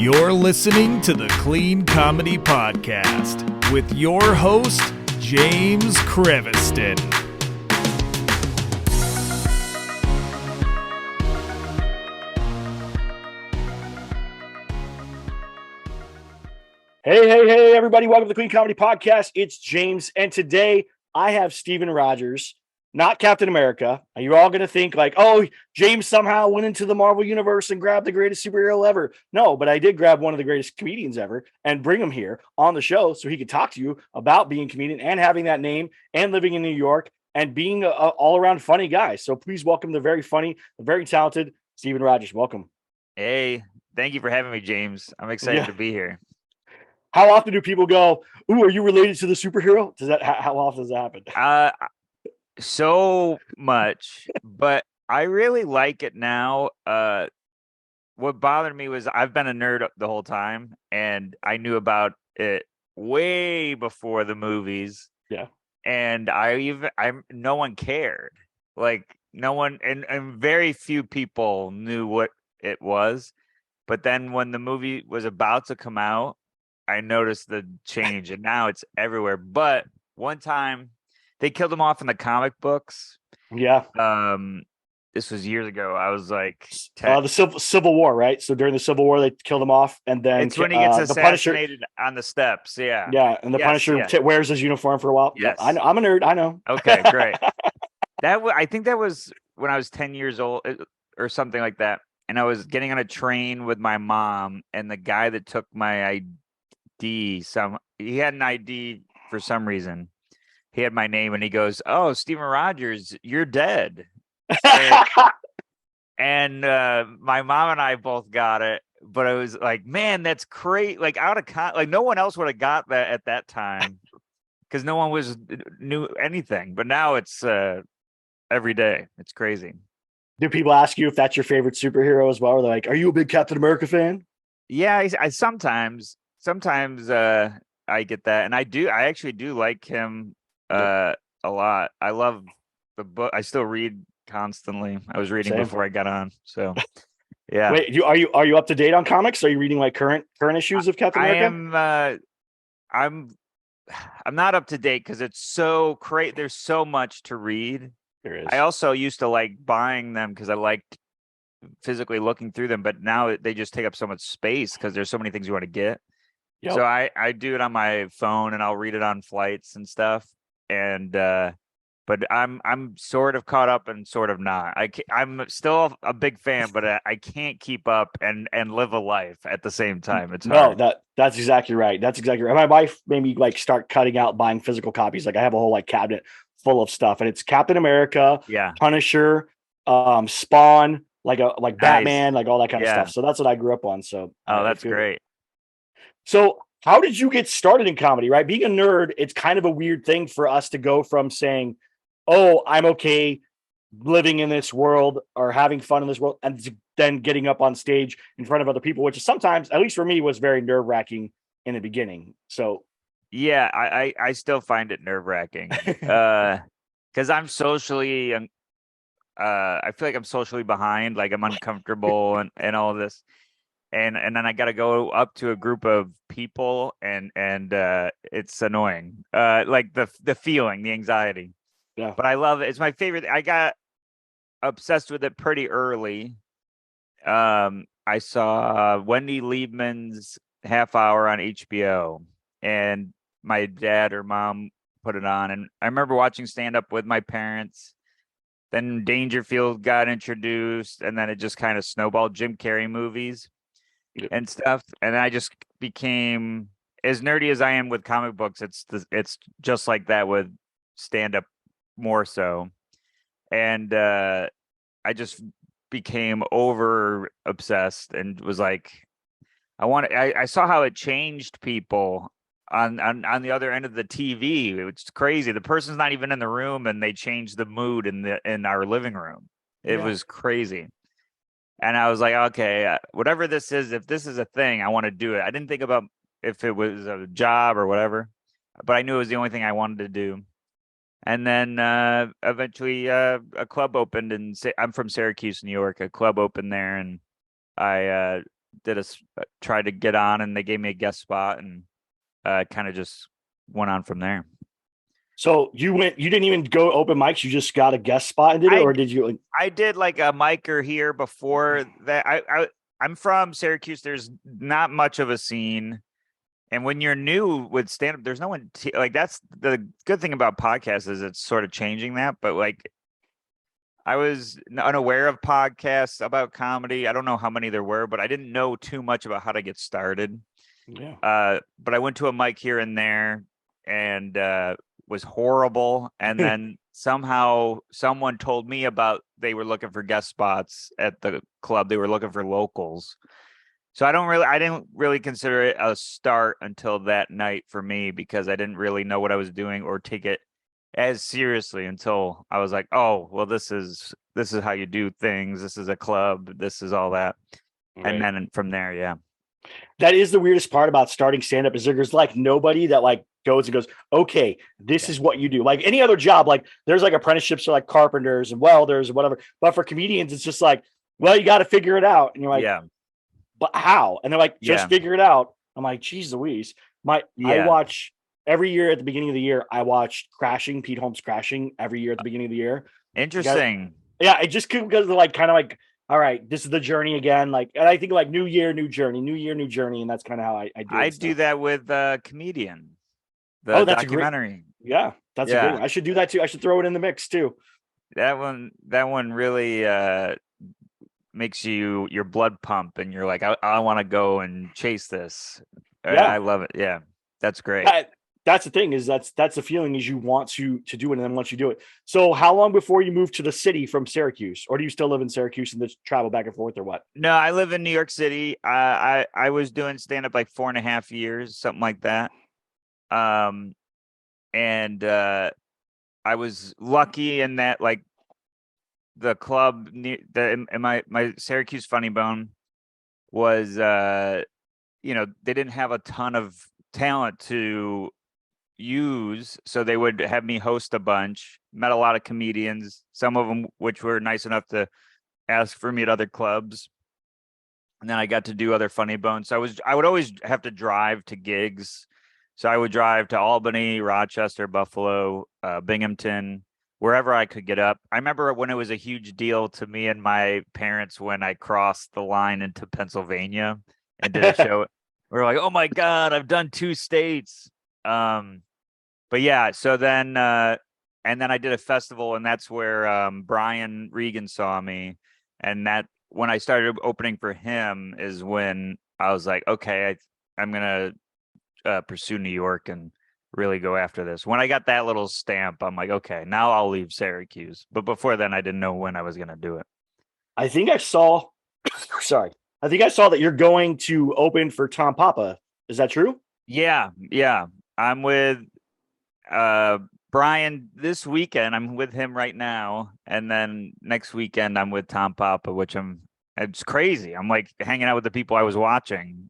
You're listening to the Clean Comedy Podcast with your host, James Creviston. Hey, everybody. Welcome to the Clean Comedy Podcast. It's James, and today I have Stephen Rogers, not Captain America. You're all going to think like, oh, James somehow went into the Marvel Universe and grabbed the greatest superhero ever. No, but I did grab one of the greatest comedians ever and bring him here on the show so he could talk to you about being a comedian and having that name and living in New York and being an all-around funny guy. So please welcome the very funny, the very talented Stephen Rogers. Welcome. Hey, thank you for having me, James. I'm excited to be here. How often do people go, ooh, are you related to the superhero? How often does that happen? So much, but I really like it now. What bothered me was I've been a nerd the whole time, and I knew about it way before the movies. Yeah. And no one cared. Like no one, and very few people knew what it was. But then when the movie was about to come out, I noticed the change, and now it's everywhere. But one time they killed him off in the comic books. Yeah. This was years ago. I was like 10. The Civil War, right? So during the Civil War, they killed him off, and then it's when he gets assassinated the on the steps. Yeah. Yeah, and the Punisher wears his uniform for a while. Yes. I'm a nerd. I know. Okay, great. I think that was when I was 10 years old or something like that, and I was getting on a train with my mom, and the guy that took my ID. He had an ID for some reason. He had my name, and he goes, "Oh, Stephen Rogers, you're dead." and my mom and I both got it, but I was like, "Man, that's great!" Like like no one else would have got that at that time because no one knew anything. But now it's every day. It's crazy. Do people ask you if that's your favorite superhero as well? Or they're like, "Are you a big Captain America fan?" Yeah, I sometimes I get that, and I actually do like him a lot. I love the book. I still read constantly. I was reading before I got on, so yeah. Wait, are you up to date on comics? Are you reading like current issues of Captain America? I'm not up to date because it's so great. There's so much to read. There is. I also used to like buying them because I liked physically looking through them, but now they just take up so much space because there's so many things you want to get. Yep. So I do it on my phone, and I'll read it on flights and stuff. And but I'm sort of caught up and sort of not. I'm still a big fan, but I can't keep up and live a life at the same time. It's hard. No, that's exactly right. That's exactly right. My wife made me like start cutting out buying physical copies. Like I have a whole like cabinet full of stuff, and it's Captain America, Punisher, Spawn, like nice. Batman, like all that kind of stuff. So that's what I grew up on. So that's great. So how did you get started in comedy, right? Being a nerd, it's kind of a weird thing for us to go from saying, oh, I'm okay living in this world or having fun in this world, and then getting up on stage in front of other people, which is sometimes, at least for me, was very nerve-wracking in the beginning. So yeah, I still find it nerve-wracking because I'm socially I feel like I'm socially behind, like I'm uncomfortable and all of this. And then I got to go up to a group of people, and it's annoying. Like the feeling, the anxiety. Yeah. But I love it. It's my favorite. I got obsessed with it pretty early. I saw Wendy Liebman's Half Hour on HBO, and my dad or mom put it on, and I remember watching stand up with my parents. Then Dangerfield got introduced, and then it just kind of snowballed. Jim Carrey movies. And stuff, and I just became as nerdy as I am with comic books. It's just like that with stand up, more so, and I just became over obsessed and was like, I saw how it changed people on the other end of the TV. It's crazy. The person's not even in the room, and they changed the mood in our living room. It was crazy. And I was like, okay, whatever this is, if this is a thing, I want to do it. I didn't think about if it was a job or whatever, but I knew it was the only thing I wanted to do. And then eventually a club opened, and I'm from Syracuse, New York. A club opened there, and I tried to get on, and they gave me a guest spot, and kind of just went on from there. So you didn't even go open mics. You just got a guest spot and did it, or did you? I did like a micer here before that. I'm from Syracuse. There's not much of a scene. And when you're new with stand up, there's no one like that's the good thing about podcasts is it's sort of changing that. But like I was unaware of podcasts about comedy. I don't know how many there were, but I didn't know too much about how to get started. Yeah. But I went to a mic here and there and was horrible. And then somehow someone told me about they were looking for guest spots at the club. They were looking for locals. So I didn't really consider it a start until that night for me because I didn't really know what I was doing or take it as seriously until I was like, oh, well, this is how you do things. This is a club. This is all that. Right. And then from there, yeah. That is the weirdest part about starting stand-up is there's like nobody that like goes and goes, okay, this is what you do. Like any other job, like there's like apprenticeships for like carpenters and welders and whatever. But for comedians, it's just like, well, you got to figure it out. And you're like, yeah. But how? And they're like, just figure it out. I'm like, geez Louise. I watch every year at the beginning of the year, I watch Crashing, Pete Holmes Crashing every year at the beginning of the year. Interesting. Yeah, it just because they're like kind of like, all right, this is the journey again. Like, and I think like new year, new journey, new year, new journey. And that's kind of how I do it. I do that with Comedian, the that's documentary. That's a great one. I should do that too. I should throw it in the mix too. That one really makes your blood pump and you're like, I want to go and chase this. I love it. Yeah, that's great. That's the thing is that's the feeling is you want to do it. And then once you do it. So how long before you moved to the city from Syracuse, or do you still live in Syracuse and just travel back and forth or what? No, I live in New York City. I was doing stand up like 4.5 years, something like that. And I was lucky in that like the club my Syracuse Funny Bone was they didn't have a ton of talent to use, so they would have me host a bunch. Met a lot of comedians, some of them which were nice enough to ask for me at other clubs, and then I got to do other Funny Bones. So I would always have to drive to gigs, so I would drive to Albany, Rochester, Buffalo, Binghamton, wherever I could get up. I remember when it was a huge deal to me and my parents when I crossed the line into Pennsylvania and did a show. We were like, oh my God, I've done 2 states. But yeah, so then and then I did a festival, and that's where Brian Regan saw me. And that when I started opening for him is when I was like, okay, I'm gonna pursue New York and really go after this. When I got that little stamp, I'm like, okay, now I'll leave Syracuse. But before then, I didn't know when I was gonna do it. I think I saw that you're going to open for Tom Papa. Is that true? Yeah. I'm with Brian this weekend. I'm with him right now. And then next weekend I'm with Tom Papa, which it's crazy. I'm like hanging out with the people I was watching.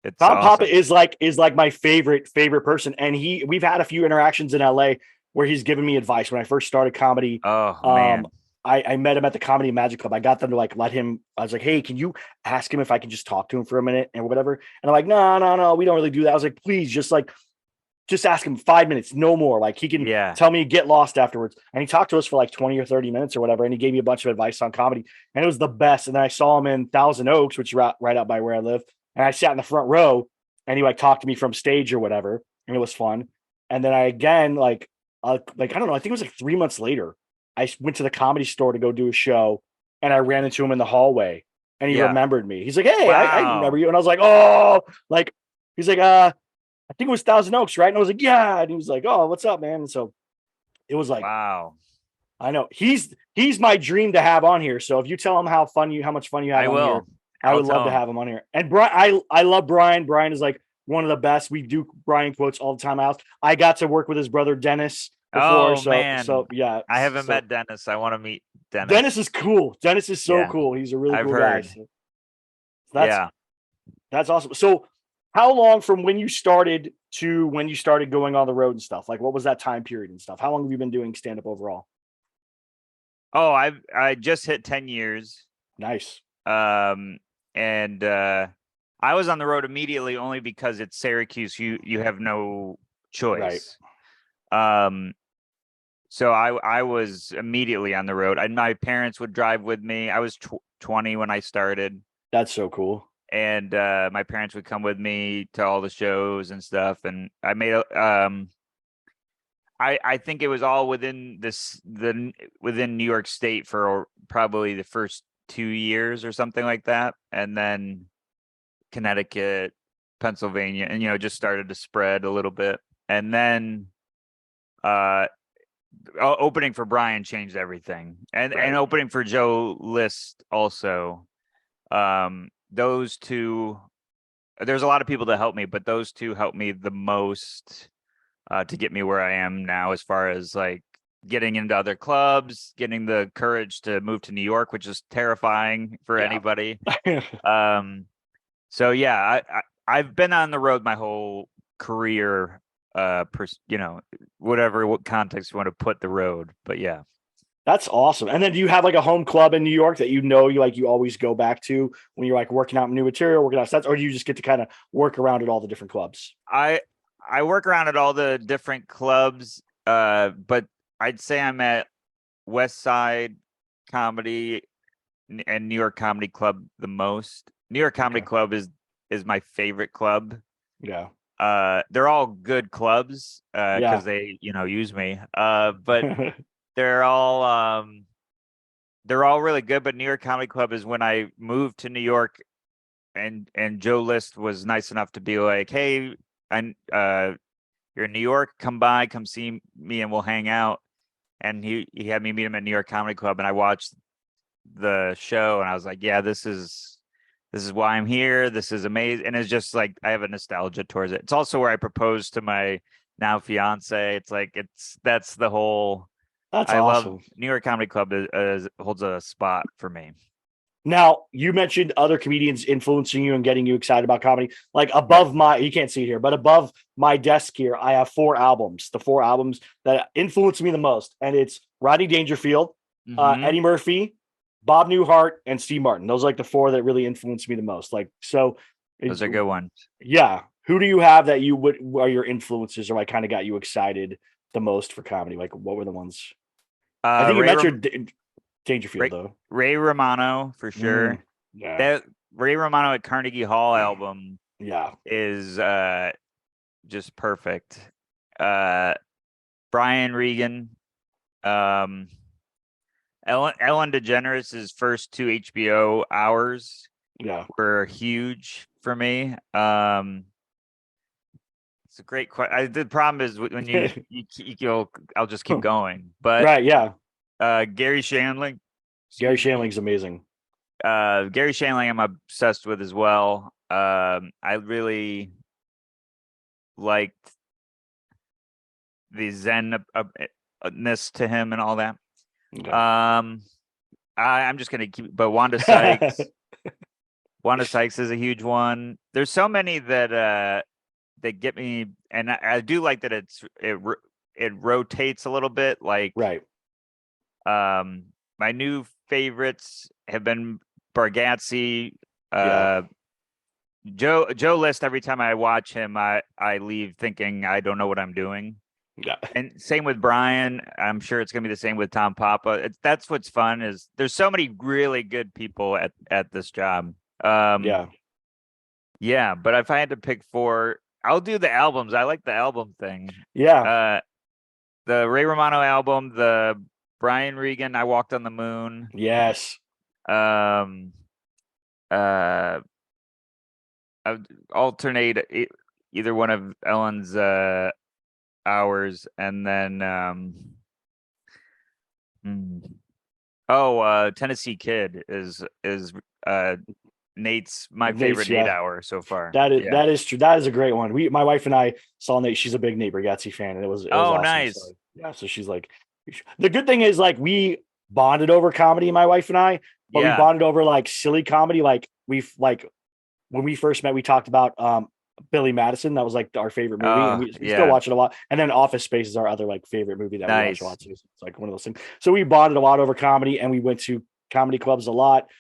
It's Tom awesome. Papa is like my favorite person. And we've had a few interactions in LA where he's given me advice when I first started comedy. Oh man. I met him at the Comedy Magic Club. I got them to like let him. I was like, hey, can you ask him if I can just talk to him for a minute and whatever? And I'm like, no, we don't really do that. I was like, please, just ask him 5 minutes, no more. Like he can tell me get lost afterwards. And he talked to us for like 20 or 30 minutes or whatever. And he gave me a bunch of advice on comedy, and it was the best. And then I saw him in Thousand Oaks, which is right out by where I live. And I sat in the front row, and he like talked to me from stage or whatever, and it was fun. And then I again I don't know, I think it was like 3 months later, I went to the Comedy Store to go do a show, and I ran into him in the hallway, and he remembered me. He's like, hey, I remember you. And I was like, oh, like, he's like, I think it was Thousand Oaks, right? And I was like, yeah. And he was like, oh, what's up, man? And so it was like, wow. I know he's my dream to have on here. So if you tell him how much fun you have on here, I would love to have him on here. And Brian, I love Brian. Brian is like one of the best. We do Brian quotes all the time. I got to work with his brother Dennis before. Man. So yeah, I haven't met Dennis. I want to meet Dennis. Dennis is cool. Dennis is so cool. He's a really cool guy. So that's awesome. So how long from when you started to when you started going on the road and stuff? Like what was that time period and stuff? How long have you been doing stand-up overall? Oh, I just hit 10 years. Nice. And I was on the road immediately only because it's Syracuse. You have no choice. Right. So I was immediately on the road. My parents would drive with me. I was 20 when I started. That's so cool. And my parents would come with me to all the shows and stuff. And I made I think it was all within within New York State for probably the first 2 years or something like that, and then Connecticut, Pennsylvania, and just started to spread a little bit. And then opening for Brian changed everything, and opening for Joe List also. Those two, there's a lot of people that helped me, but those two helped me the most to get me where I am now, as far as like getting into other clubs, getting the courage to move to New York, which is terrifying for anybody. So yeah, I've been on the road my whole career, what context you want to put the road, but yeah. That's awesome. And then do you have like a home club in New York that you always go back to when you're like working out new material, working out sets, or do you just get to kind of work around at all the different clubs? I work around at all the different clubs, but I'd say I'm at West Side Comedy and New York Comedy Club the most. New York Comedy Club is my favorite club. Yeah. They're all good clubs because they use me. But they're all really good. But New York Comedy Club is when I moved to New York, and Joe List was nice enough to be like, hey, you're in New York, come see me and we'll hang out. And he had me meet him at New York Comedy Club, and I watched the show and I was like, yeah, this is why I'm here. This is amazing. And it's just like, I have a nostalgia towards it. It's also where I proposed to my now fiance. It's like, that's the whole, that's I awesome. love New York Comedy Club holds a spot for me. Now, you mentioned other comedians influencing you and getting you excited about comedy. Like above you can't see it here, but above my desk here, I have 4 albums, the 4 albums that influenced me the most. And it's Rodney Dangerfield, Eddie Murphy, Bob Newhart, and Steve Martin. Those are like the 4 that really influenced me the most. Like, so those are good ones. Yeah. Who do you have that are your influences, or like kind of got you excited the most for comedy? Like, what were the ones? I think you mentioned Dangerfield, though. Ray Romano, for sure. Yeah. That Ray Romano at Carnegie Hall album is just perfect. Brian Regan. Ellen DeGeneres' first 2 HBO hours were huge for me. It's a great question. The problem is when I'll just keep going. But Gary Shandling. Gary Shandling's amazing. Gary Shandling I'm obsessed with as well. I really liked the zen-ness to him and all that. Okay. I'm just gonna keep, but Wanda Sykes. Wanda Sykes is a huge one. There's so many that get me, and I do like that it rotates a little bit. Like my new favorites have been Bargatze, Joe List. Every time I watch him, I leave thinking I don't know what I'm doing. Yeah. And same with Brian. I'm sure it's gonna be the same with Tom Papa. That's what's fun, is there's so many really good people at this job. Yeah. But if I had to pick 4, I'll do the albums. I like the album thing. Yeah. The Ray Romano album, the Brian Regan, I Walked on the Moon. Yes. I alternate either one of Ellen's hours, and then Tennessee Kid is Nate's favorite Nate hour so far. That is true. That is a great one. My wife and I saw Nate. She's a big Nate Bargatze fan, and it was awesome. Nice. So she's like, the good thing is like we bonded over comedy, my wife and I, but we bonded over like silly comedy. Like when we first met, we talked about Billy Madison. That was like our favorite movie, and we still watch it a lot. And then Office Space is our other like favorite movie that we watch a lot too. So it's like one of those things. So we bonded a lot over comedy, and we went to comedy clubs a lot.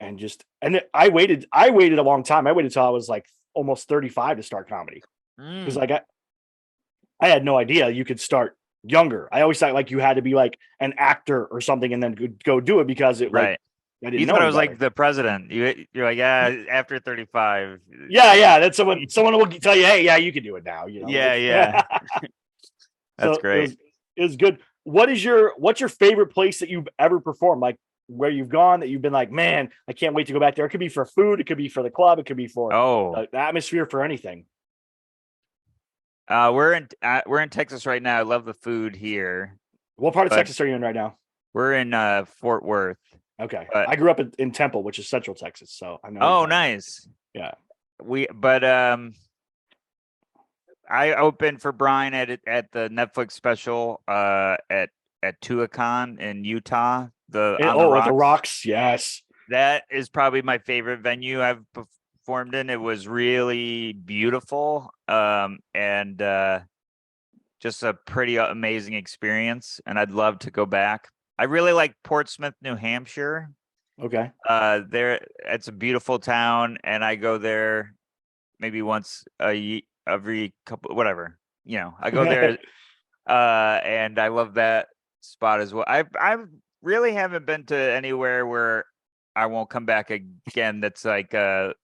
I waited a long time. I waited till I was like almost 35 to start comedy. Because like I had no idea you could start younger. I always thought like you had to be like an actor or something and then go do it because it like I didn't You know thought any it was better. like the president. You're like, yeah, after 35. Yeah. That's someone will tell you, hey, yeah, you can do it now. You know. Yeah. That's So great. it was good. What's your favorite place that you've ever performed? Like where you've gone that you've been like, man, I can't wait to go back there. It could be for food, it could be for the club, it could be for Oh, the atmosphere, for anything. we're in Texas right now. I love the food here. What part of But Texas are you in right now? we're in Fort Worth. Okay. But I grew up in Temple, which is Central Texas. So I know. oh, nice. Yeah. I opened for Brian at the Netflix special at Tuacahn in Utah. The At the Rocks. Yes. That is probably my favorite venue I've performed in. It was really beautiful, and just a pretty amazing experience. And I'd love to go back. I really like Portsmouth, New Hampshire. Okay. It's a beautiful town, and I go there maybe once every couple, whatever. I go there, and I love that spot as well. I really haven't been to anywhere where I won't come back again. That's like, I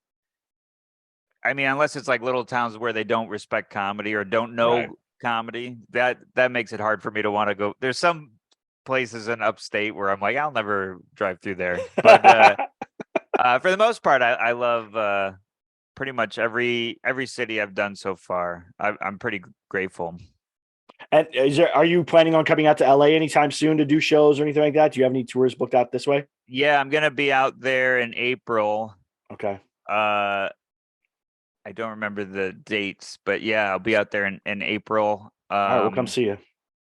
mean, unless it's like little towns where they don't respect comedy or don't know comedy, that makes it hard for me to want to go. There's some places in upstate where I'm like, I'll never drive through there. But for the most part, I love pretty much every city I've done so far. I'm pretty grateful. And are you planning on coming out to LA anytime soon to do shows or anything like that? Do you have any tours booked out this way? Yeah, I'm gonna be out there in April. Okay. I don't remember the dates, but yeah, I'll be out there in April. All right, we'll come see you.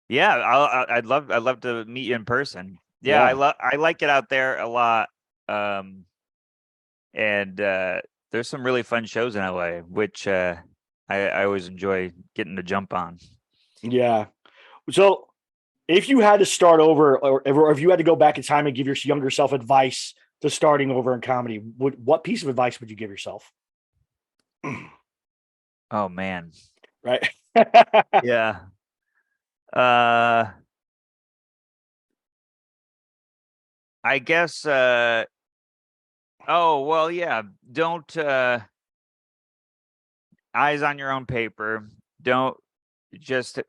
Yeah, I'd love to meet you in person. Yeah, I like it out there a lot. And there's some really fun shows in LA, which I always enjoy getting to jump on. Yeah. So if you had to start over, or if you had to go back in time and give your younger self advice to starting over in comedy, what piece of advice would you give yourself? Oh man. Right. Yeah. I guess oh well, yeah, don't eyes on your own paper. Don't just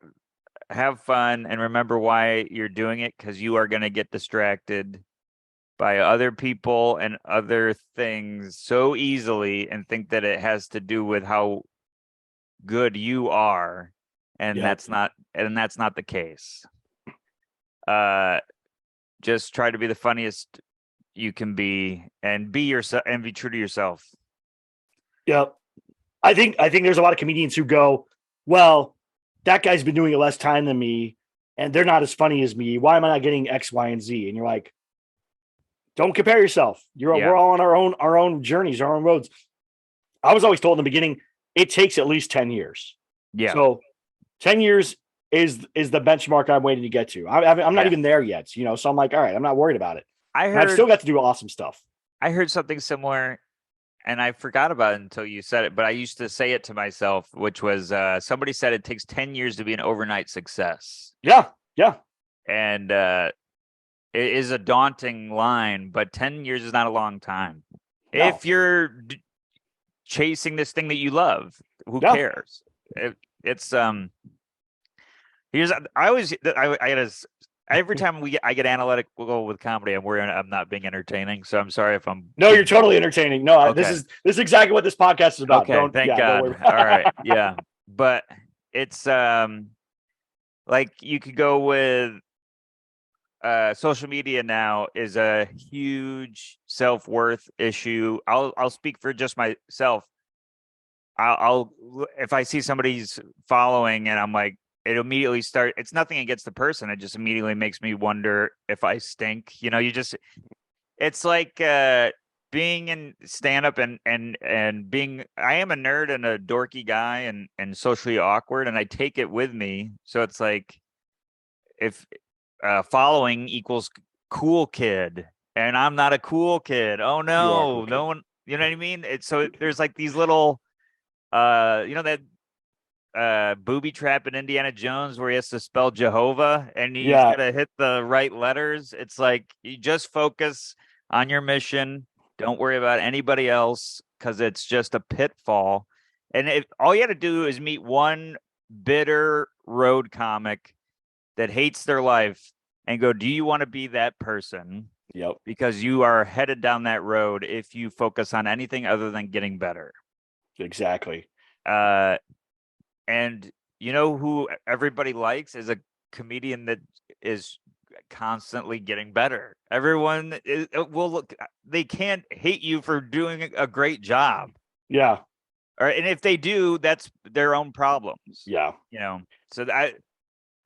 have fun and remember why you're doing it, because you are going to get distracted by other people and other things so easily and think that it has to do with how good you are, and that's not the case. Just try to be the funniest you can be and be yourself and be true to yourself. Yeah. I think there's a lot of comedians who go, well, that guy's been doing it less time than me and they're not as funny as me. Why am I not getting X, Y, and Z? And you're like, don't compare yourself. We're all on our own journeys, our own roads. I was always told in the beginning, it takes at least 10 years. Yeah. So 10 years is the benchmark I'm waiting to get to. I'm not even there yet, so I'm like, all right, I'm not worried about it. I've still got to do awesome stuff. I heard something similar and I forgot about it until you said it, but I used to say it to myself, which was somebody said it takes 10 years to be an overnight success. Yeah. Yeah. And it is a daunting line, but 10 years is not a long time. No. If you're chasing this thing that you love, who cares? It's every time I get analytical with comedy, I'm not being entertaining. So I'm sorry if I'm. No, you're totally entertaining. No, okay. This is exactly what this podcast is about. Okay, thank God. All right, yeah, but it's like you could go with social media now is a huge self-worth issue. I'll speak for just myself. I'll if I see somebody's following and I'm like, it immediately it's nothing against the person. It just immediately makes me wonder if I stink. It's like being in stand-up and being, I am a nerd and a dorky guy and socially awkward, and I take it with me. So it's like if following equals cool kid, and I'm not a cool kid. Oh You are a no, cool kid. no one, you know what I mean? There's like these little, that booby trap in Indiana Jones where he has to spell Jehovah and he's Yeah. got to hit the right letters. It's like you just focus on your mission. Don't worry about anybody else because it's just a pitfall. And if all you had to do is meet one bitter road comic that hates their life and go, do you want to be that person? Yep. Because you are headed down that road if you focus on anything other than getting better. Exactly. And you know who everybody likes is a comedian that is constantly getting better. Everyone will look. They can't hate you for doing a great job. Yeah. And if they do, that's their own problems. Yeah. So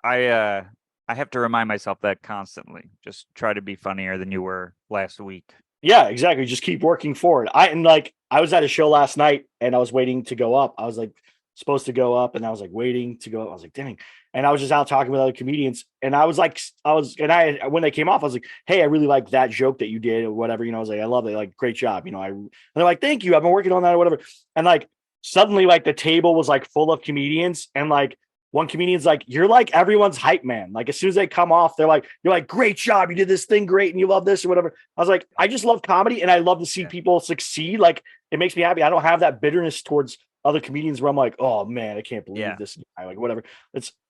I have to remind myself that constantly. Just try to be funnier than you were last week. Yeah, exactly. Just keep working forward. I was at a show last night and I was waiting to go up. I was like supposed to go up and I was like waiting to go up. I was like, dang. And I was just out talking with other comedians. And when they came off, I was like, hey, I really like that joke that you did or whatever. I was like, I love it. Like, great job. And they're like, thank you. I've been working on that or whatever. And like, suddenly like the table was like full of comedians. And like, one comedian's like, you're like everyone's hype man. Like as soon as they come off, you're like, great job. You did this thing great. And you love this or whatever. I was like, I just love comedy and I love to see people succeed. Like it makes me happy. I don't have that bitterness towards other comedians where I'm like, oh man, I can't believe this guy, like whatever.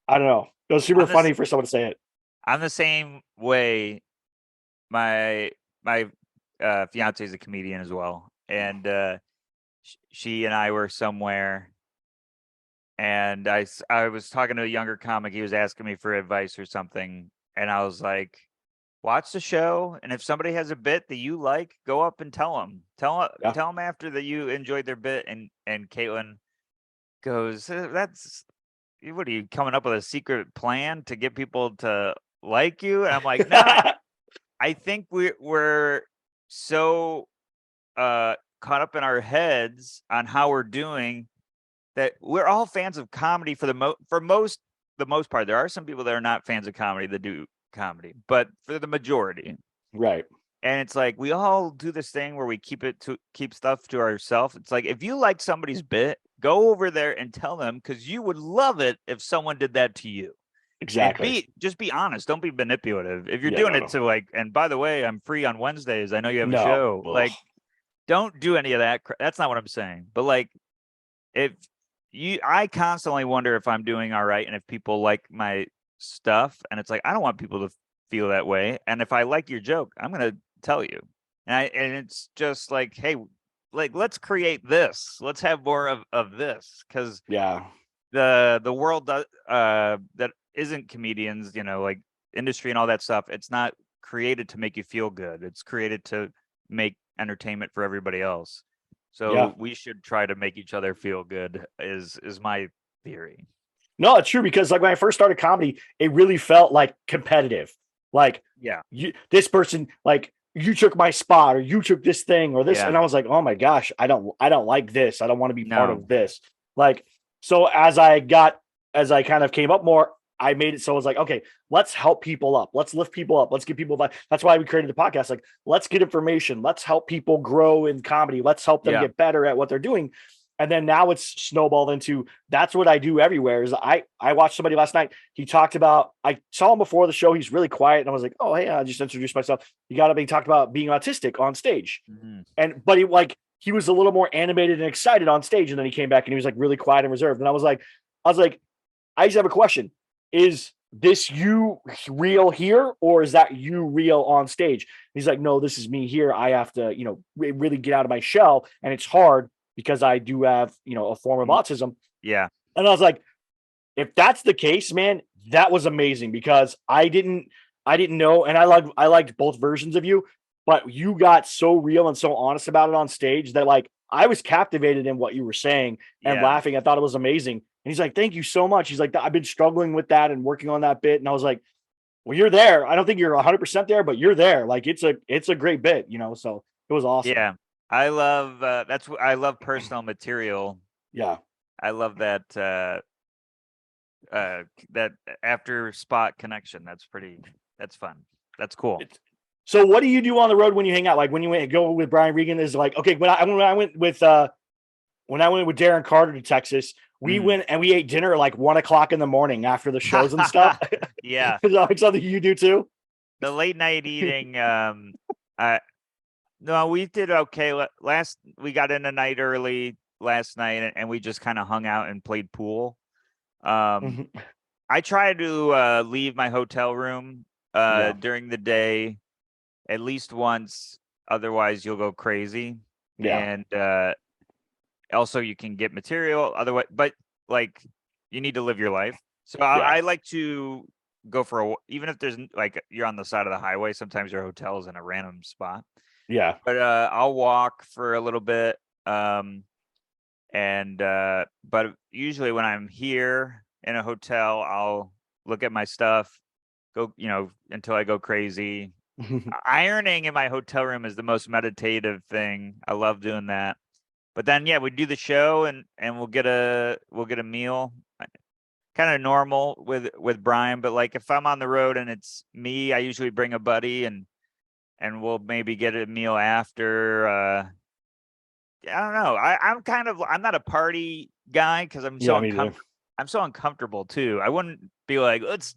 I don't know. It was super funny for someone to say it. I'm the same way. My fiance is a comedian as well. And she and I were somewhere. And I was talking to a younger comic. He was asking me for advice or something. And I was like, watch the show. And if somebody has a bit that you like, go up and tell them. Tell them after that you enjoyed their bit. And Caitlin goes, what are you coming up with a secret plan to get people to like you? And I'm like, no, I think we're so caught up in our heads on how we're doing that we're all fans of comedy for the most part. There are some people that are not fans of comedy that do comedy, but for the majority, right? And it's like we all do this thing where we keep stuff to ourselves. It's like if you like somebody's bit, go over there and tell them because you would love it if someone did that to you. Exactly. Just be honest. Don't be manipulative. If you're doing it to like, and by the way, I'm free on Wednesdays. I know you have a show. Ugh. Like, don't do any of that. That's not what I'm saying. But like, I constantly wonder if I'm doing all right and if people like my stuff. And it's like, I don't want people to feel that way. And if I like your joke, I'm going to tell you. And it's just like, hey, like, let's create this. Let's have more of this. Cause the world that isn't comedians, like industry and all that stuff. It's not created to make you feel good. It's created to make entertainment for everybody else. So we should try to make each other feel good is my theory. No, it's true because like when I first started comedy, it really felt like competitive. Like, this person, like you took my spot or you took this thing or this. And I was like, oh my gosh, I don't like this. I don't want to be part of this. Like, so as I kind of came up more, I made it so I was like, okay, let's help people up. Let's lift people up. Let's get people back. That's why we created the podcast. Like, let's get information. Let's help people grow in comedy. Let's help them get better at what they're doing. And then now it's snowballed into that's what I do everywhere. Is I watched somebody last night. He talked about, I saw him before the show. He's really quiet. And I was like, oh, hey, I just introduced myself. He got up and he talked about being autistic on stage. Mm-hmm. But he was a little more animated and excited on stage. And then he came back and he was like really quiet and reserved. And I was like, I just have a question. Is this you real here or is that you real on stage? He's like, no, this is me here. I have to, really get out of my shell. And it's hard because I do have, a form of autism. Yeah. And I was like, if that's the case, man, that was amazing because I didn't know. And I liked both versions of you, but you got so real and so honest about it on stage that like, I was captivated in what you were saying and laughing. I thought it was amazing. And he's like, thank you so much. He's like, I've been struggling with that and working on that bit. And I was like, well, you're there. I don't think you're 100% there, but you're there. Like it's a great bit, so it was awesome. Yeah. I love, I love personal material. Yeah. I love that, that after spot connection. That's fun. That's cool. So what do you do on the road when you hang out? Like when you go with Brian Regan is like, okay, when I went with Darren Carter to Texas, we went and we ate dinner at like 1:00 in the morning after the shows and stuff. Yeah. Is that like something you do too? The late night eating, no, we did okay. We got in the night early last night and we just kind of hung out and played pool. Mhm. I try to leave my hotel room Yeah. during the day at least once, otherwise you'll go crazy. Yeah. And also you can get material otherwise, but like you need to live your life. So I like to go for even if there's like you're on the side of the highway, sometimes your hotel is in a random spot. Yeah. But I'll walk for a little bit. But usually when I'm here in a hotel, I'll look at my stuff, go, until I go crazy. Ironing in my hotel room is the most meditative thing. I love doing that. But then, yeah, we do the show and we'll get a meal. Kind of normal with Brian, but like if I'm on the road and it's me, I usually bring a buddy and we'll maybe get a meal after. I don't know. I'm not a party guy because I'm so uncomfortable too. I wouldn't be like, let's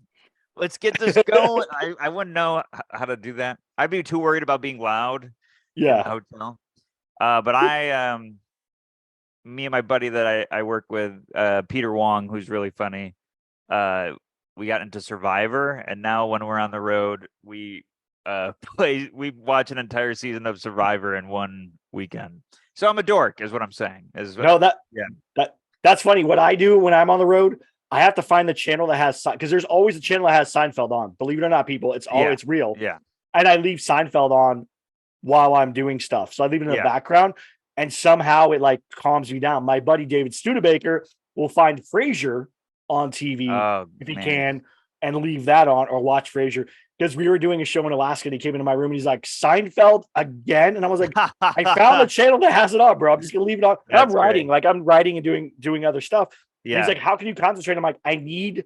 get this going. I wouldn't know how to do that. I'd be too worried about being loud in the hotel. But me and my buddy that I work with, Peter Wong, who's really funny, we got into Survivor, and now when we're on the road, we watch an entire season of Survivor in one weekend. So I'm a dork, is what I'm saying. That's funny. What I do when I'm on the road, I have to find the channel that has because there's always a channel that has Seinfeld on. Believe it or not, people, it's real. Yeah. And I leave Seinfeld on while I'm doing stuff. So I leave it in the background and somehow it like calms me down. My buddy David Studebaker will find Frasier on TV if he can and leave that on or watch Frasier. Because we were doing a show in Alaska and he came into my room and he's like, Seinfeld again? And I was like, I found a channel that has it on, bro. I'm just gonna leave it on. And I'm writing, I'm writing and doing other stuff. Yeah. He's like, how can you concentrate? I'm like, I need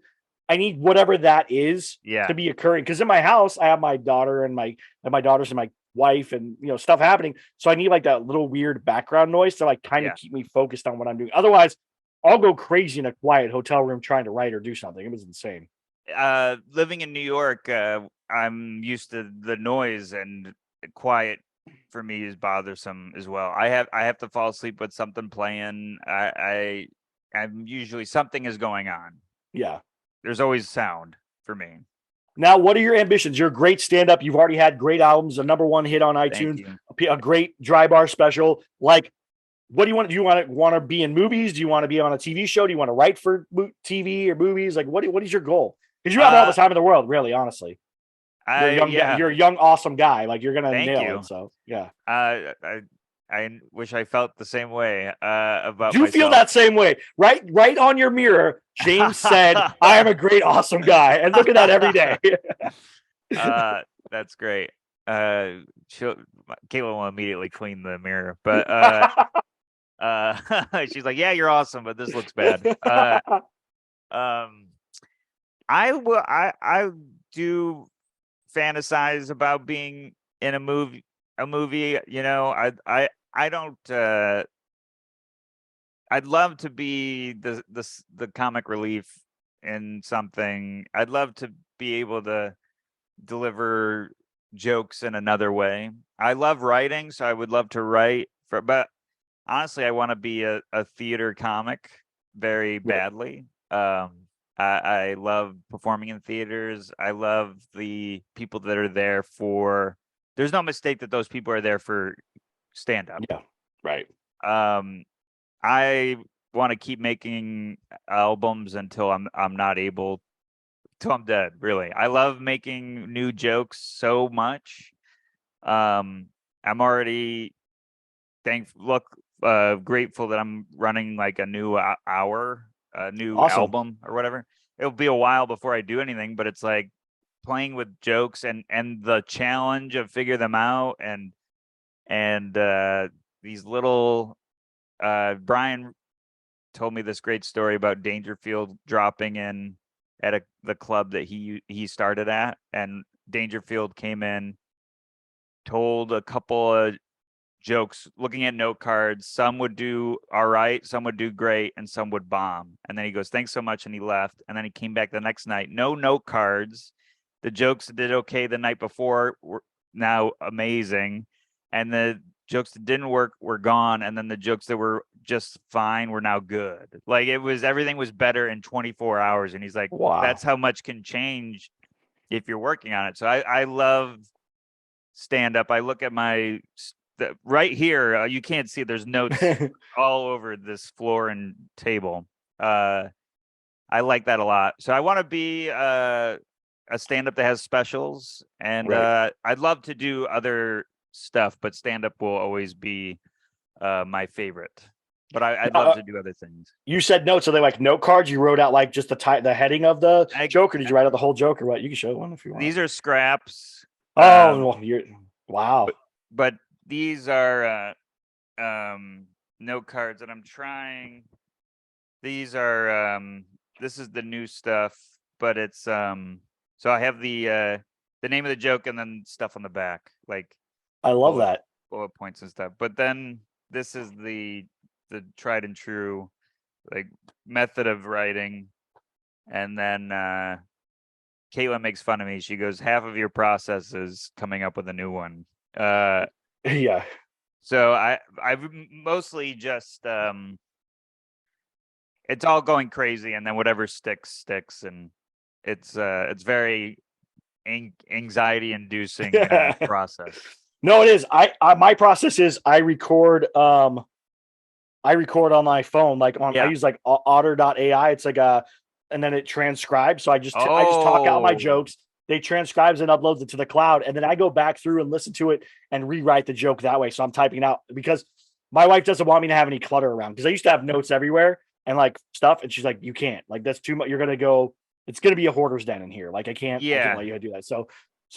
whatever that is to be occurring. Because in my house, I have my daughter and my daughters and my wife and stuff happening. So I need like that little weird background noise to like kind of keep me focused on what I'm doing. Otherwise, I'll go crazy in a quiet hotel room trying to write or do something. It was insane. Living in New York, I'm used to the noise, and quiet for me is bothersome as well. I have to fall asleep with something playing. I'm usually something is going on. Yeah. There's always sound for me. Now, what are your ambitions? You're a great stand-up. You've already had great albums, a #1 hit on iTunes, a great dry bar special. Like, what do you want? Do you want to be in movies? Do you want to be on a TV show? Do you want to write for TV or movies? Like, what is your goal? Because you have all the time in the world, really, honestly. You're a young, awesome guy. Like, you're gonna nail it. So, yeah. I wish I felt the same way about you myself. Feel that same way. Right on your mirror, James said, I am a great, awesome guy. And look at that every day. That's great. Kayla will immediately clean the mirror. But she's like, yeah, you're awesome, but this looks bad. I do fantasize about being in a movie. I don't. I'd love to be the comic relief in something. I'd love to be able to deliver jokes in another way. I love writing, so I would love to write but honestly, I want to be a theater comic very badly. I love performing in theaters. I love the people that are there for. There's no mistake that those people are there for stand-up. Yeah, right. I want to keep making albums until I'm not able, till I'm dead. Really, I love making new jokes so much. I'm already grateful that I'm running like a new album or whatever. It'll be a while before I do anything, but it's like playing with jokes and the challenge of figure them out and these little Brian told me this great story about Dangerfield dropping in at the club that he started at, and Dangerfield came in told a couple of jokes looking at note cards. Some would do all right, some would do great, and some would bomb. And then he goes, thanks so much, and he left. And then he came back the next night, no note cards. The jokes that did okay the night before were now amazing, and the jokes that didn't work were gone, and then the jokes that were just fine were now good. Like, it was, everything was better in 24 hours. And he's like, Wow. that's how much can change if you're working on it. So I love stand up. I look at my right here, you can't see, there's notes all over this floor and table. I like that a lot. So I want to be a stand-up that has specials, and Right. I'd love to do other stuff, but stand-up will always be my favorite. But I'd love to do other things. You said notes. So they like note cards. You wrote out like just the heading of the joke, or did you write out the whole joke, or what? You can show one if you want. These are scraps. Oh, wow. But these are note cards that I'm trying. These are this is the new stuff, but it's so I have the name of the joke and then stuff on the back, like I love that. bullet points and stuff. But then this is the tried and true like method of writing. And then Caitlin makes fun of me. She goes, half of your process is coming up with a new one. Yeah. So I've mostly just it's all going crazy, and then whatever sticks, and it's very anxiety inducing process. No, it is. I my process is I record on my phone, like I use like otter.ai. It's like and then it transcribes. So I just talk out my jokes. They transcribes and uploads it to the cloud, and then I go back through and listen to it and rewrite the joke that way. So I'm typing it out because my wife doesn't want me to have any clutter around, because I used to have notes everywhere and like stuff, and she's like, you can't, like, that's too much. You're gonna go. It's gonna be a hoarder's den in here. Like I can't let you do that. So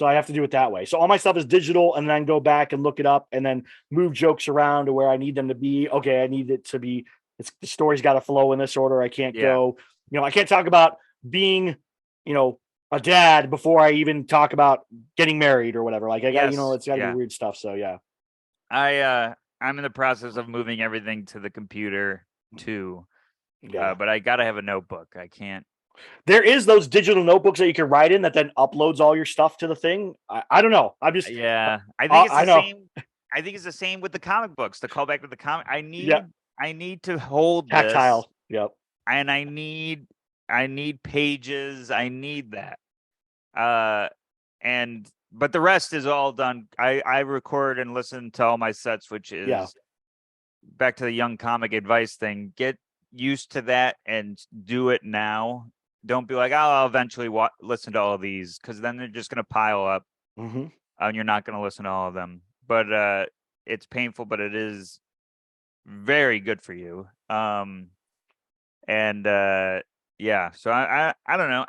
I have to do it that way. So all my stuff is digital, and then go back and look it up, and then move jokes around to where I need them to be. Okay, I need it to be. The story's got to flow in this order. I can't go. I can't talk about being, a dad before I even talk about getting married or whatever. Like I got, it's got to be weird stuff. So yeah. I'm in the process of moving everything to the computer too. But I got to have a notebook. I can't. There is those digital notebooks that you can write in that then uploads all your stuff to the thing. I don't know. I'm just I think it's the same. I think it's the same with the comic books. To call back to the comic, I need to hold tactile. This, yep. And I need pages. I need that. But the rest is all done. I record and listen to all my sets, which is back to the young comic advice thing. Get used to that and do it now. Don't be like, oh, I'll eventually listen to all of these, because then they're just going to pile up, and you're not going to listen to all of them. But it's painful, but it is very good for you. So I don't know.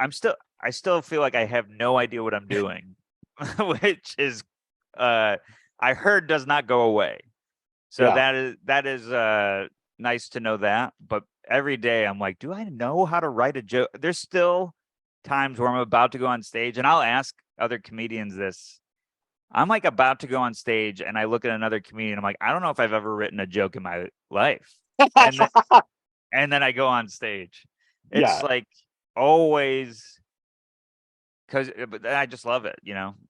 I still feel like I have no idea what I'm doing, which is I heard does not go away. So that is nice to know that. But every day I'm like, do I know how to write a joke? There's still times where I'm about to go on stage, and I'll ask other comedians this. I'm like about to go on stage, and I look at another comedian. I'm like, I don't know if I've ever written a joke in my life. And then I go on stage. It's like always, because I just love it.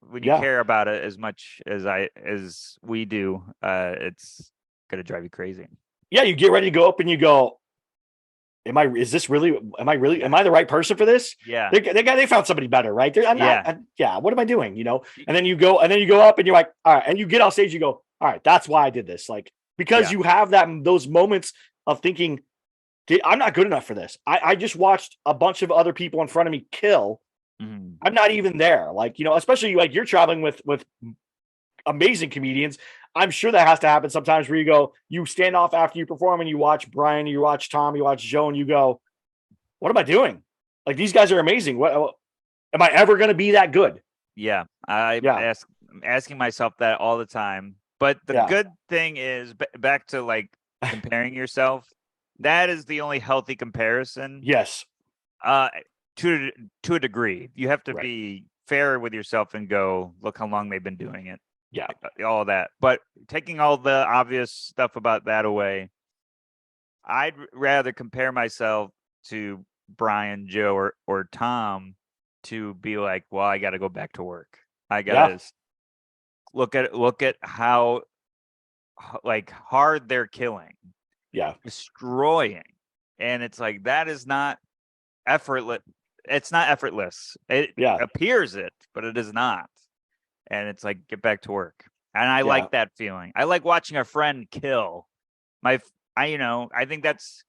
When you care about it as much as we do, it's gonna drive you crazy. Yeah, you get ready to go up, and you go, am I the right person for this? Yeah. They found somebody better, right? What am I doing? And then you go up, and you're like, all right, and you get off stage, you go, all right, that's why I did this. Like, because you have those moments of thinking, I'm not good enough for this. I just watched a bunch of other people in front of me kill. Mm-hmm. I'm not even there. Like, especially like you're traveling with amazing comedians. I'm sure that has to happen sometimes, where you stand off after you perform, and you watch Brian, you watch Tom, you watch Joe, and you go, what am I doing? Like, these guys are amazing. What am I ever going to be that good? Yeah. I'm asking myself that all the time. But the good thing is, back to like comparing yourself, that is the only healthy comparison. Yes. To a degree, you have to be fair with yourself and go, look how long they've been doing it. Yeah. all of that. But taking all the obvious stuff about that away, I'd rather compare myself to Brian, Joe, or Tom to be like, well, I got to go back to work. I got to look at how like hard they're killing, destroying, and it's like that is not effortless. It's not effortless. It appears it, but it is not. And it's like, get back to work. And I like that feeling. I like watching a friend kill. I think that's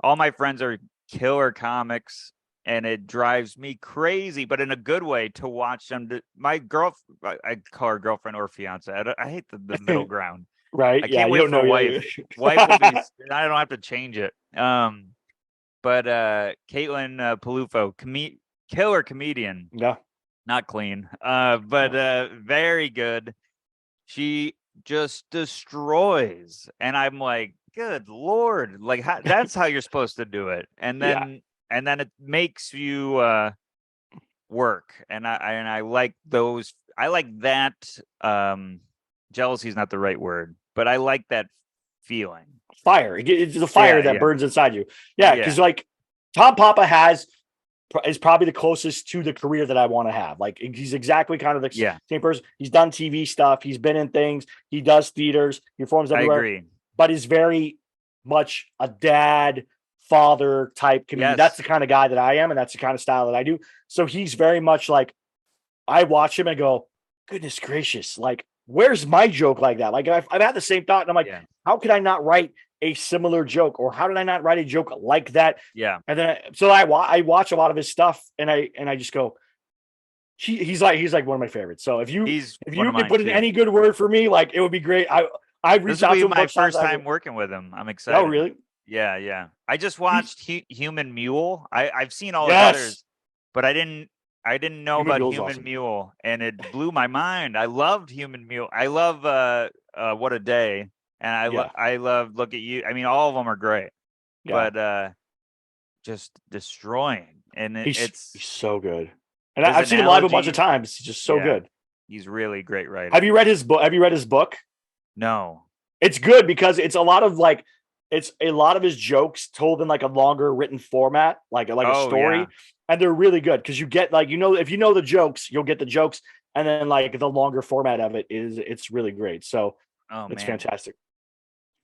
all my friends are killer comics, and it drives me crazy, but in a good way to watch them. My girl, I call her girlfriend or fiance. I hate the middle ground. Right. I can't wait for wife. Wife will be, I don't have to change it. But Caitlin Palufo, killer comedian. Yeah. Not clean. But very good. She just destroys. And I'm like, good Lord. Like that's how you're supposed to do it. And then it makes you work. And I like those. I like that. Jealousy is not the right word, but I like that feeling. Fire. It's the fire that burns inside you. Yeah, because like Tom Papa is probably the closest to the career that I want to have. Like he's exactly kind of the same person. He's done TV stuff. He's been in things. He does theaters. He performs everywhere. I agree. But he's very much a dad, father type comedian. That's the kind of guy that I am, and that's the kind of style that I do. So he's very much like, I watch him and go, goodness gracious, like, where's my joke like that? Like I've had the same thought, and I'm like, how could I not write a similar joke, or how did I not write a joke like that? Yeah. And then I watch a lot of his stuff, and I just go, he's like one of my favorites. So if you can put in any good word for me, like it would be great. I've reached out to him. My first time working with him. I'm excited. Oh, really? Yeah. I just watched Human Mule. I've seen all the others, but I didn't know about Human Mule, and it blew my mind. I loved Human Mule. I love What a Day, and I love Look at You. I mean, all of them are great, but just destroying, and he's so good. And I've seen him live a bunch of times. He's just so good. He's really great writer. Have you read his book? No. It's good because it's a lot of his jokes told in like a longer written format, like a story. And they're really good because you get like, if you know the jokes, you'll get the jokes. And then like the longer format of it's really great. So it's fantastic.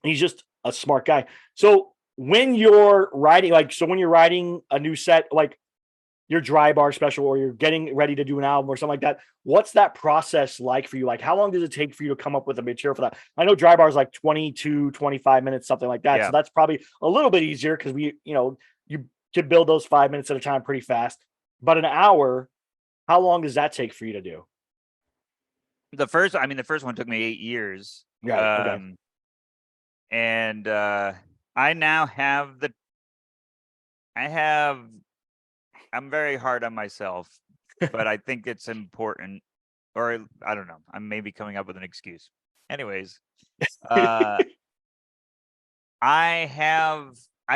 He's just a smart guy. So when you're writing, a new set, like your dry bar special, or you're getting ready to do an album or something like that, what's that process like for you? Like, how long does it take for you to come up with a material for that? I know dry bar is like 22, 25 minutes, something like that. So that's probably a little bit easier because you can build those 5 minutes at a time pretty fast. But an hour, how long does that take for you to do? The first one took me 8 years. Right. Okay. And I now have I'm very hard on myself, but I think it's important, or I don't know. I'm maybe coming up with an excuse. Anyways, I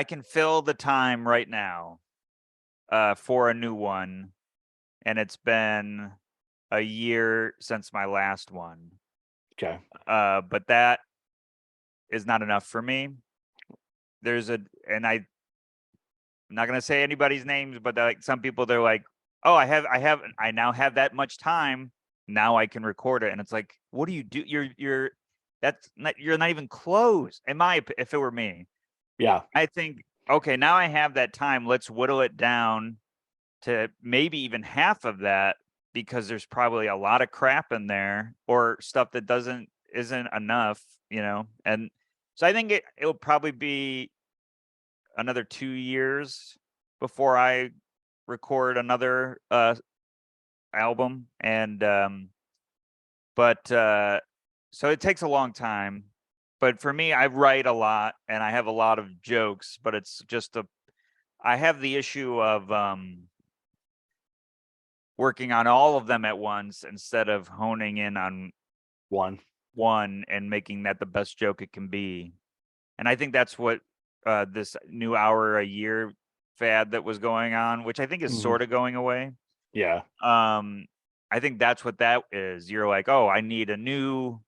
can fill the time right now for a new one, and it's been a year since my last one. Okay. But that is not enough for me. I'm not gonna say anybody's names, but like some people, they're like, "Oh, I now have that much time. Now I can record it." And it's like, what do you do? You're not even close. If it were me, I think, okay, now I have that time. Let's whittle it down to maybe even half of that, because there's probably a lot of crap in there or stuff that isn't enough, And so I think it'll probably be another 2 years before I record another album, and so it takes a long time. But for me, I write a lot and I have a lot of jokes, but it's just I have the issue of working on all of them at once instead of honing in on one and making that the best joke it can be. And I think that's what this new hour a year fad that was going on, which I think is sort of going away. Yeah. I think that's what that is. You're like, oh, I need a new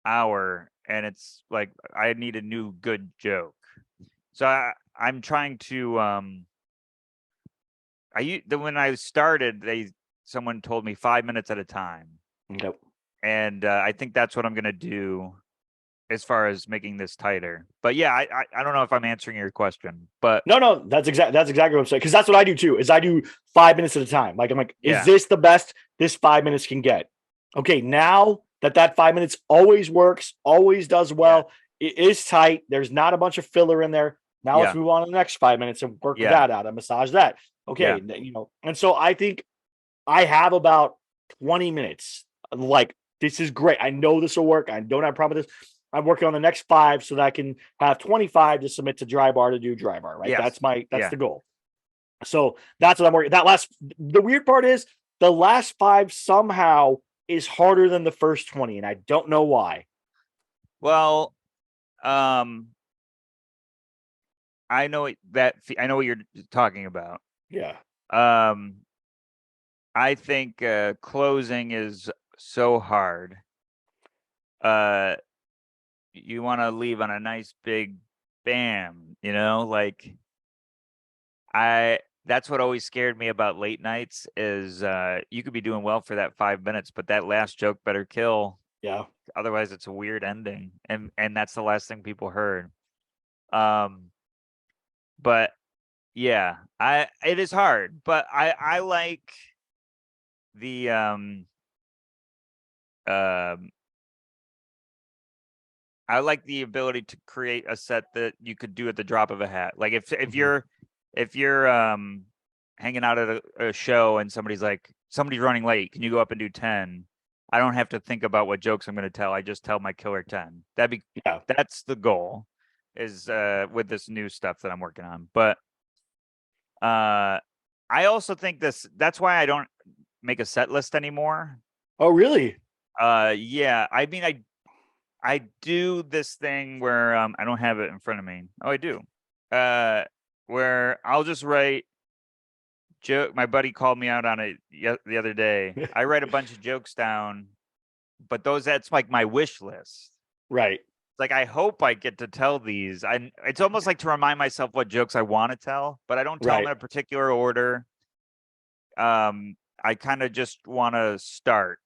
hour, and it's like I need a new good joke. So I'm trying to when I started, someone told me 5 minutes at a time. Nope. And I think that's what I'm gonna do as far as making this tighter. But yeah, I don't know if I'm answering your question, but No, that's exactly what I'm saying. Because that's what I do too. Is I do 5 minutes at a time. Like I'm like, Yeah. is this the best this 5 minutes can get? Okay, now that 5 minutes always works, always does well. It is tight. There's not a bunch of filler in there. Now let's move on to the next 5 minutes and work that out and massage that. Okay, and so I think I have about 20 minutes. Like, this is great. I know this will work. I don't have a problem with this. I'm working on the next 5 so that I can have 25 to submit to Dry Bar to do Dry Bar, right? Yes. That's the goal. So that's what I'm working. The weird part is the last 5 somehow is harder than the first 20, and I don't know why. Well, I know I know what you're talking about. Yeah. I think closing is so hard. You want to leave on a nice big bam, like that's what always scared me about late nights is you could be doing well for that 5 minutes, but that last joke better kill. Yeah. Otherwise it's a weird ending. And that's the last thing people heard. But yeah, it is hard, but I like the I like the ability to create a set that you could do at the drop of a hat. Like if you're hanging out at a show and somebody's running late, can you go up and do 10? I don't have to think about what jokes I'm going to tell. I just tell my killer 10. That's the goal is with this new stuff that I'm working on. But I also think that's why I don't make a set list anymore. Oh, really? Yeah. I mean, I do this thing where I don't have it in front of me. Oh, I do. Where I'll just write joke. My buddy called me out on it the other day. I write a bunch of jokes down, but that's like my wish list. Right. It's like I hope I get to tell these. It's almost like to remind myself what jokes I want to tell, but I don't tell them in a particular order. I kind of just want to start.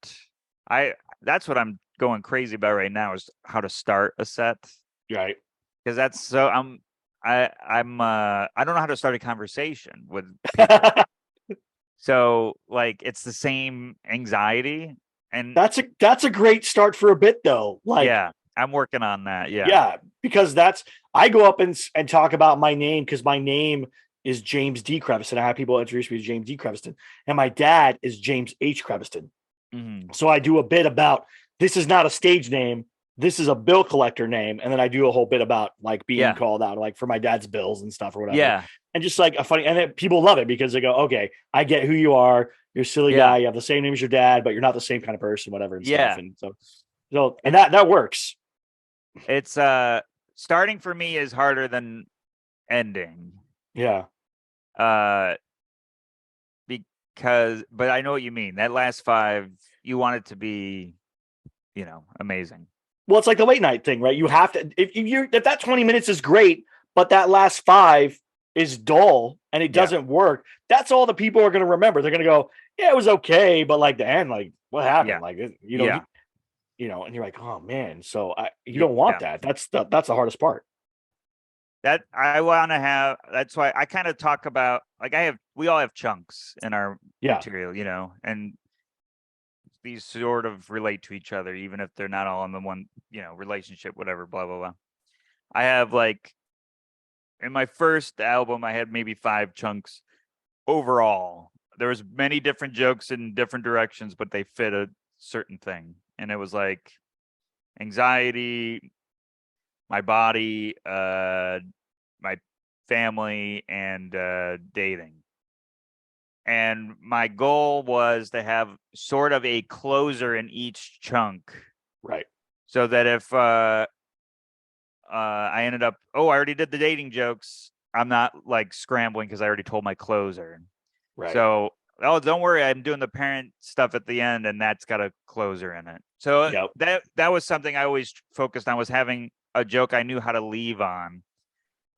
That's what I'm going crazy about right now is how to start a set. Right. Because that's so I don't know how to start a conversation with people. So like it's the same anxiety, and that's a great start for a bit though. Like, yeah, I'm working on that. Yeah. Yeah, because I go up and talk about my name because my name is James D. Creviston. I have people introduce me as James D. Creviston, and my dad is James H. Creviston. Mm-hmm. So I do a bit about this is not a stage name. This is a bill collector name. And then I do a whole bit about like being called out, like for my dad's bills and stuff or whatever. Yeah. And just like a funny, and then people love it because they go, okay, I get who you are. You're a silly guy. You have the same name as your dad, but you're not the same kind of person, whatever. And stuff. And so that works. It's starting for me is harder than ending. Yeah. But I know what you mean. That last 5, you want it to be, amazing. Well, it's like the late night thing, right? You have to, if that 20 minutes is great, but that last 5 is dull and it doesn't work, that's all the people are going to remember. They're going to go, yeah, it was okay. But like the end, like what happened? Yeah. Like, and you're like, oh man. So you don't want that. That's the hardest part. That I want to have. That's why I kind of talk about like we all have chunks in our material, and these sort of relate to each other, even if they're not all in the one, relationship, whatever, blah, blah, blah. I have like in my first album, I had maybe 5 chunks overall. There was many different jokes in different directions, but they fit a certain thing. And it was like anxiety, my body, my family, and dating. And my goal was to have sort of a closer in each chunk. Right. So that if I ended up, I already did the dating jokes, I'm not like scrambling because I already told my closer. Right. So oh, don't worry, I'm doing the parent stuff at the end, and that's got a closer in it. So Yep. that was something I always focused on, was having a joke I knew how to leave on.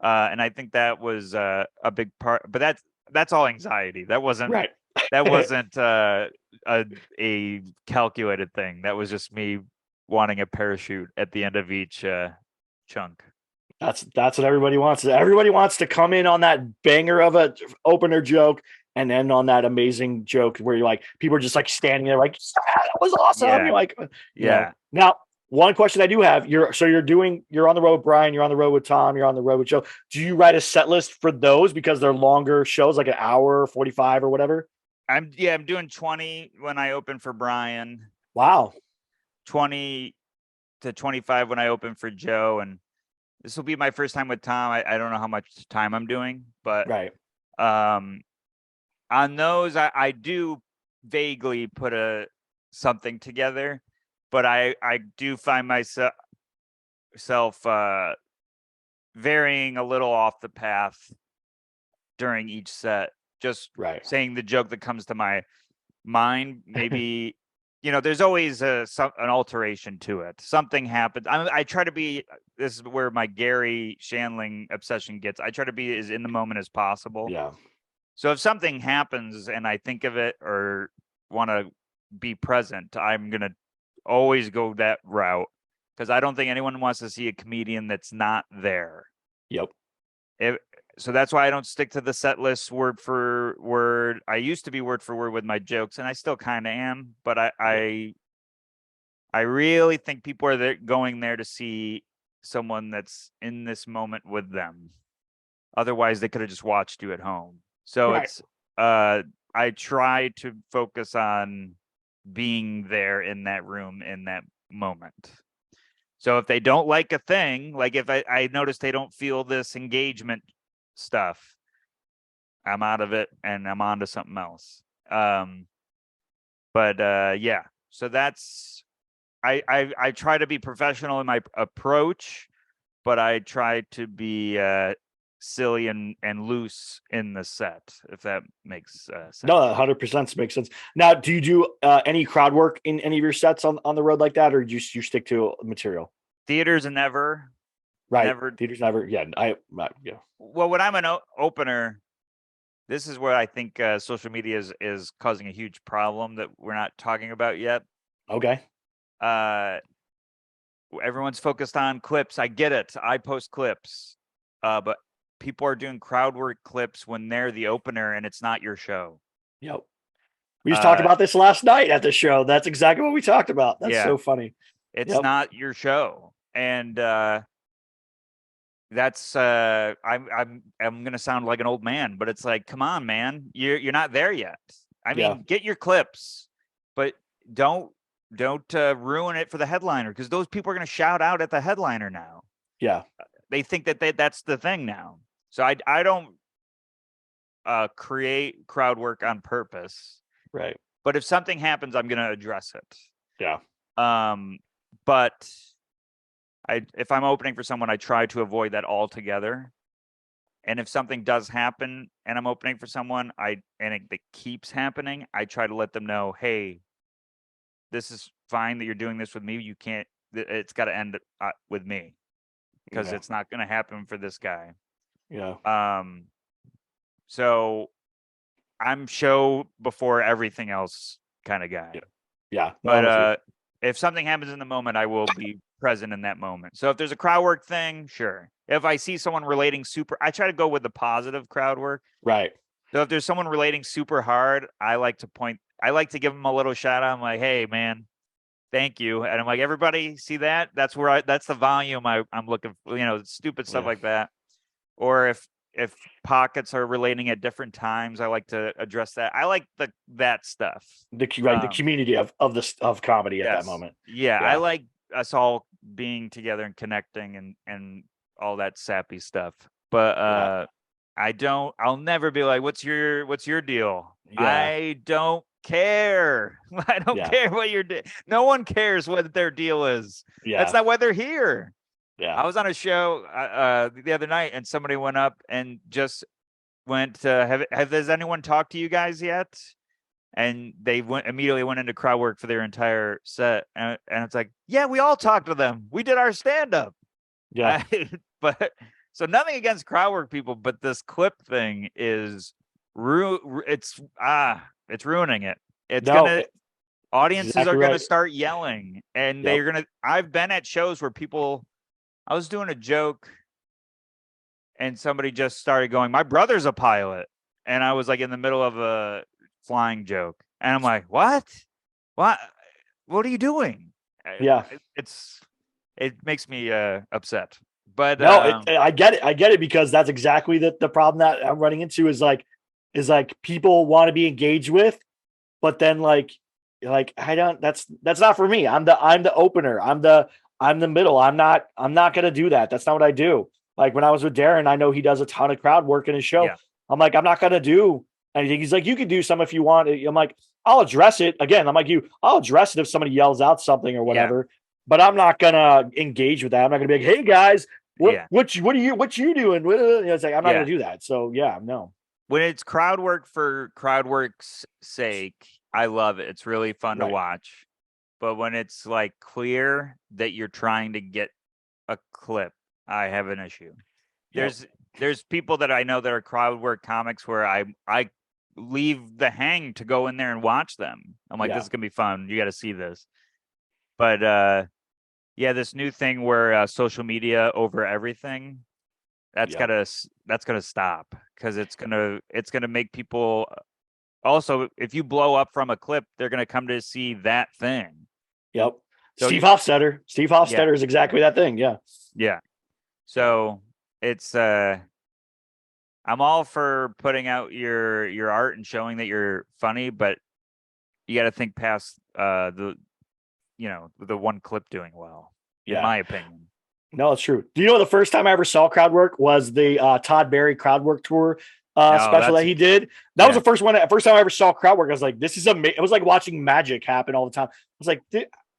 And I think that was a big part, but that's all anxiety. That wasn't Right. a calculated thing. That was just me wanting a parachute at the end of each chunk. That's what everybody wants. Everybody wants to come in on that banger of a opener joke and end on that amazing joke where you're like, people are just like standing there like, that was awesome. Yeah. You're like, Yeah. Now, one question I do have, you're on the road with Brian, you're on the road with Tom, you're on the road with Joe. Do you write a set list for those because they're longer shows, like an hour, 45 or whatever? I'm doing 20 when I open for Brian. Wow. 20 to 25 when I open for Joe, and this will be my first time with Tom. I don't know how much time I'm doing, but right. On those, I do vaguely put something together, but I do find myself varying a little off the path during each set. Just saying the joke that comes to my mind. Maybe there's always an alteration to it. Something happens. I try to be. This is where my Gary Shandling obsession gets. I try to be as in the moment as possible. Yeah. So if something happens and I think of it or want to be present, I'm gonna always go that route, because I don't think anyone wants to see a comedian that's not there. Yep. So that's why I don't stick to the set list word for word. I used to be word for word with my jokes, and I still kind of am, but I really think people are going there to see someone that's in this moment with them. Otherwise, they could have just watched you at home. So it's I try to focus on being there in that room in that moment. So if they don't like a thing, like if I notice they don't feel this engagement stuff, I'm out of it and I'm on to something else. Yeah, so that's I try to be professional in my approach, but I try to be silly and loose in the set, if that makes sense. No, 100% makes sense. Now, do you do any crowd work in any of your sets on the road like that, or do you stick to material? Theaters never. Right. Never. Theaters never. Yeah. Yeah. Well, when I'm an opener, this is where I think social media is causing a huge problem that we're not talking about yet. Okay. Everyone's focused on clips. I get it. I post clips. But people are doing crowd work clips when they're the opener and it's not your show. Yep. We just talked about this last night at the show. That's exactly what we talked about. That's so funny. It's not your show. And that's I'm gonna sound like an old man, but it's like, come on, man. You're not there yet. I mean, get your clips, but don't ruin it for the headliner, because those people are gonna shout out at the headliner now. Yeah. They think that's the thing now. So I don't create crowd work on purpose. Right. But if something happens, I'm going to address it. Yeah. But if I'm opening for someone, I try to avoid that altogether. And if something does happen and I'm opening for someone, it keeps happening, I try to let them know, hey, this is fine that you're doing this with me. You can't. It's got to end with me, because it's not going to happen for this guy. Yeah. So I'm show before everything else kind of guy. Yeah. But if something happens in the moment, I will be present in that moment. So if there's a crowd work thing, sure. If I see someone relating I try to go with the positive crowd work. Right. So if there's someone relating super hard, I like to give them a little shout out. I'm like, hey, man, thank you. And I'm like, everybody see that? That's the volume I'm looking for, stupid stuff like that. Or if pockets are relating at different times, I like to address that. I like that stuff. The community of comedy at that moment. Yeah. I like us all being together and connecting and all that sappy stuff. But I'll never be like, what's your deal? Yeah. I don't care. I don't care what your no one cares what their deal is. Yeah. That's not why they're here. Yeah. I was on a show the other night, and somebody went up and just went, has anyone talked to you guys yet? and they immediately went into crowd work for their entire set. And it's like, yeah, we all talked to them. We did our stand-up. Yeah. But so nothing against crowd work people, but this clip thing is it's ruining it. Audiences exactly are gonna right. start yelling, and Yep. I've been at shows where I was doing a joke and somebody just started going, "My brother's a pilot." And I was like in the middle of a flying joke. And I'm like, "What? What? What are you doing?" Yeah. It makes me upset. But No, I get it. I get it, because that's exactly the problem that I'm running into is like people want to be engaged with, but then I don't, that's not for me. I'm the opener. I'm the middle. I'm not going to do that. That's not what I do. Like when I was with Darren, I know he does a ton of crowd work in his show. yeah, I'm like, I'm not going to do anything. He's like, you can do some if you want. I'm like, I'll address it again. I'm like, I'll address it if somebody yells out something or yeah, whatever, but I'm not going to engage with that. I'm not going to be like, hey guys, yeah, what you doing? It's like, I'm not yeah. going to do that. So yeah, no. When it's crowd work for crowd work's sake, I love it. It's really fun to Right. watch. But when it's like clear that you're trying to get a clip, I have an issue. Yep. There's people that I know that are crowd work comics where I leave the hang to go in there and watch them. I'm like, Yeah. this is gonna be fun. You got to see this. But yeah, this new thing where social media over everything, that's Yep. gotta stop, because it's gonna make people. Also, if you blow up from a clip, they're gonna come to see that thing. Yep. So Steve Hofstetter. Steve Hofstetter yeah, is exactly that thing. Yeah. yeah. So it's I'm all for putting out your art and showing that you're funny, but you got to think past the one clip doing well, in Yeah. my opinion. No, it's true. Do you know the first time I ever saw crowd work was the Todd Barry crowd work tour special that he did? That was the first time I ever saw crowd work. I was like, this is amazing. It was like watching magic happen all the time. I was like,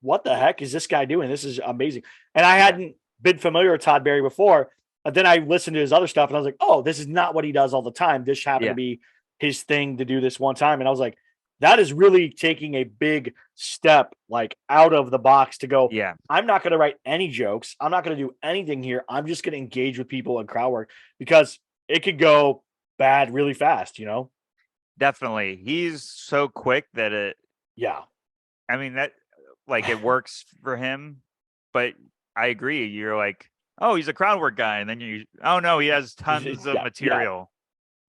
what the heck is this guy doing? This is amazing. And I hadn't been familiar with Todd Barry before. But then I listened to his other stuff and I was like, oh, this is not what he does all the time. This happened to be his thing to do this one time. And I was like, that is really taking a big step like out of the box to go, Yeah, I'm not going to write any jokes. I'm not going to do anything here. I'm just going to engage with people in crowd work, because it could go bad really fast, definitely. He's so quick that Yeah. I mean, that like it works for him, but I agree. You're like, oh, he's a crowd work guy, and then oh no, he has tons of material.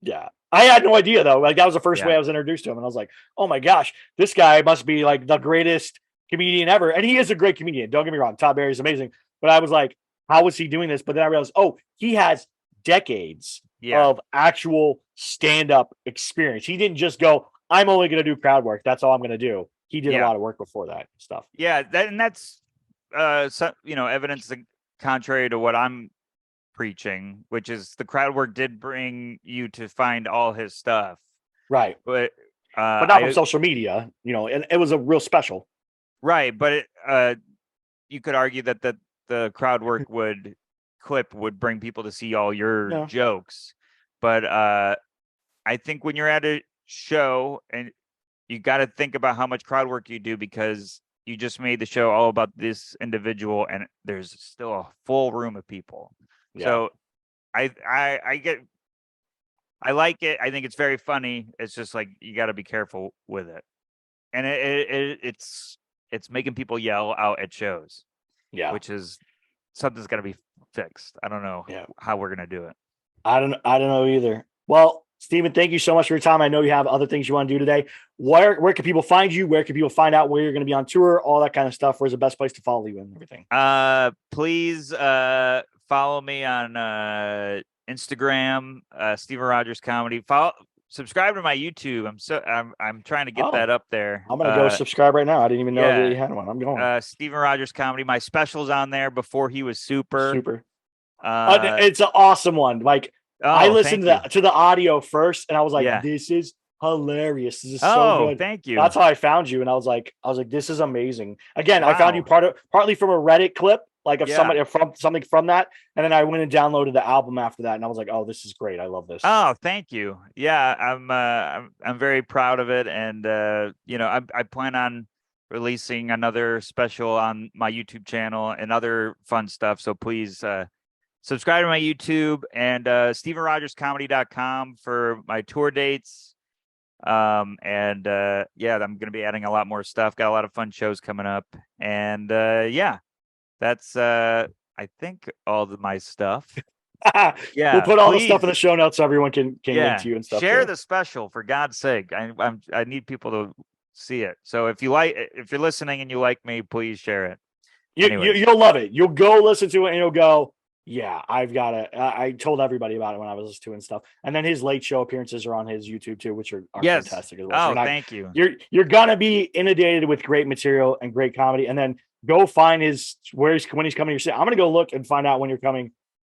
Yeah. I had no idea though. Like that was the first way I was introduced to him. And I was like, oh my gosh, this guy must be like the greatest comedian ever. And he is a great comedian. Don't get me wrong. Todd Barry's amazing. But I was like, how was he doing this? But then I realized, oh, he has decades of actual stand-up experience. He didn't just go, I'm only going to do crowd work. That's all I'm going to do. He did a lot of work before that stuff. Yeah. That's evidence contrary to what I'm preaching, which is the crowd work did bring you to find all his stuff, right? But not from social media, and it was a real special, right? But you could argue that the crowd work would bring people to see all your jokes, but I think when you're at a show and you got to think about how much crowd work you do, because you just made the show all about this individual and there's still a full room of people. Yeah. So I like it. I think it's very funny. It's just like, you got to be careful with it. And it's making people yell out at shows. Yeah. Which is something's got to be fixed. I don't know how we're going to do it. I don't know either. Well, Stephen, thank you so much for your time. I know you have other things you want to do today. Where can people find you? Where can people find out where you're going to be on tour? All that kind of stuff. Where's the best place to follow you and everything? Please follow me on Instagram, Stephen Rogers Comedy. Subscribe to my YouTube. I'm trying to get that up there. I'm gonna go subscribe right now. I didn't even know that you had one. I'm going. Stephen Rogers Comedy. My special's on there before he was super. It's an awesome one. Like I listened to the audio first, and I was like, "This is hilarious. This is so good." Thank you. That's how I found you, and I was like, "This is amazing." Again, I found you partly from a Reddit clip like of somebody from something from that. And then I went and downloaded the album after that. And I was like, oh, this is great. I love this. Oh, thank you. Yeah, I'm very proud of it. And I plan on releasing another special on my YouTube channel and other fun stuff. So please subscribe to my YouTube and StephenRogersComedy.com for my tour dates. I'm going to be adding a lot more stuff. Got a lot of fun shows coming up. And that's I think all of my stuff. Yeah, we'll put all the stuff in the show notes so everyone can link to you and stuff. Share the special for God's sake. I need people to see it. So if you're listening and you like me, please share it. You'll love it. You'll go listen to it and you'll go, yeah, I've got it. I told everybody about it when I was listening to and stuff. And then his late show appearances are on his YouTube too, which are fantastic as well. Oh, thank you. You're gonna be inundated with great material and great comedy. And then go find when he's coming to your city. I'm gonna go look and find out when you're coming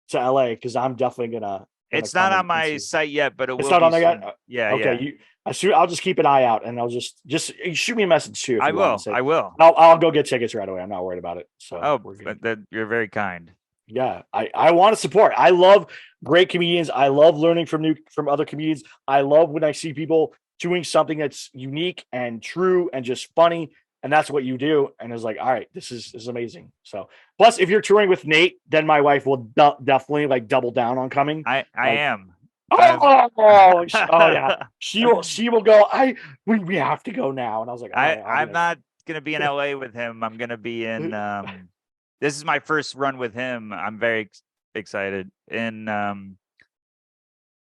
to LA because I'm definitely gonna. It's not on my site yet, but it's not on there yet. Yeah. Okay. Yeah. I'll just keep an eye out and I'll just shoot me a message too. I will. I'll go get tickets right away. I'm not worried about it. So you're very kind. Yeah, I want to support. I love great comedians. I love learning from other comedians. I love when I see people doing something that's unique and true and just funny. And that's what you do. And it's like, all right, this is amazing. So plus if you're touring with Nate, then my wife will definitely like double down on coming. I am. Oh yeah. She will go, we have to go now. And I was like, I'm not gonna be in LA with him. I'm gonna be in this is my first run with him. I'm very excited. In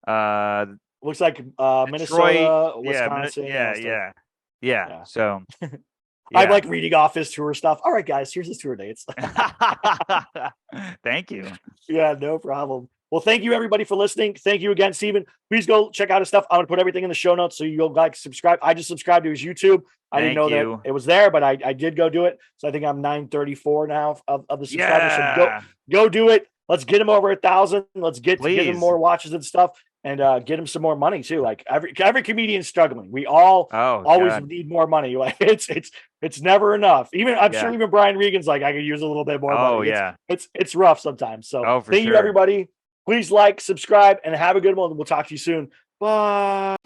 looks like Minnesota, Wisconsin. Yeah. So I'm like reading off his tour stuff. All right, guys, here's his tour dates. Thank you. Yeah, no problem. Well, thank you everybody for listening. Thank you again, Stephen. Please go check out his stuff. I'm gonna put everything in the show notes so you go subscribe. I just subscribed to his YouTube. I didn't know that it was there, but I did go do it. So I think I'm 934 now of the subscribers. So go do it. Let's get him over 1,000. Let's get him more watches and stuff, and get him some more money too. Like every comedian's struggling. We all always need more money. Like it's never enough. I'm sure even Brian Regan's like, I could use a little bit more money. It's rough sometimes. So thank you everybody. Please like, subscribe, and have a good one. We'll talk to you soon. Bye.